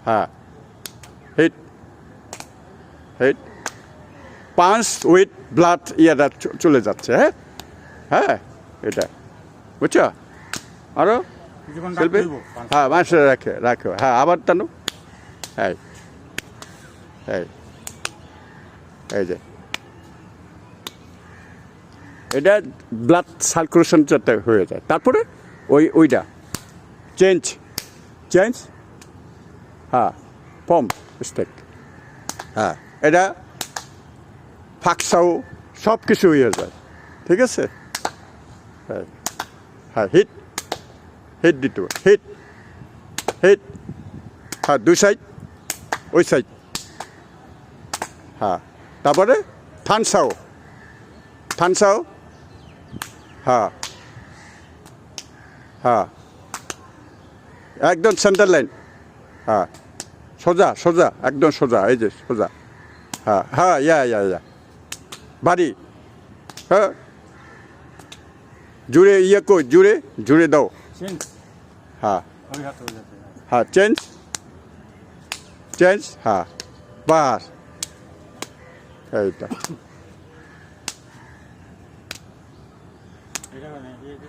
হ্যাঁ hit hit punch with blood ইয়াটা চলে যাচ্ছে হ্যাঁ হ্যাঁ এটা বুঝছো আরো শিল্পী হ্যাঁ মাসে রাখো হ্যাঁ আবার টানো হ্যাঁ এই যে এটা ব্লাড সার্কুলেশন যাতে হয়ে যায় তারপরে ওইটা চেঞ্জ হ্যাঁ পম্প স্টেক হ্যাঁ এটা ফাঁকসাও সব কিছু হয়ে যায় ঠিক আছে হ্যাঁ হ্যাঁ হিট দিতে হিট হ্যাঁ দুই সাইড ওই সাইড হ্যাঁ তারপরে থানসাও হ্যাঁ হ্যাঁ একদম সেন্টার লাইন হ্যাঁ সোজা একদম সোজা এই যে সোজা হ্যাঁ ইয়া বাড়ি হ্যাঁ জুড়ে জুড়ে দাও হ্যাঁ হ্যাঁ চেঞ্জ হ্যাঁ বাস এইটা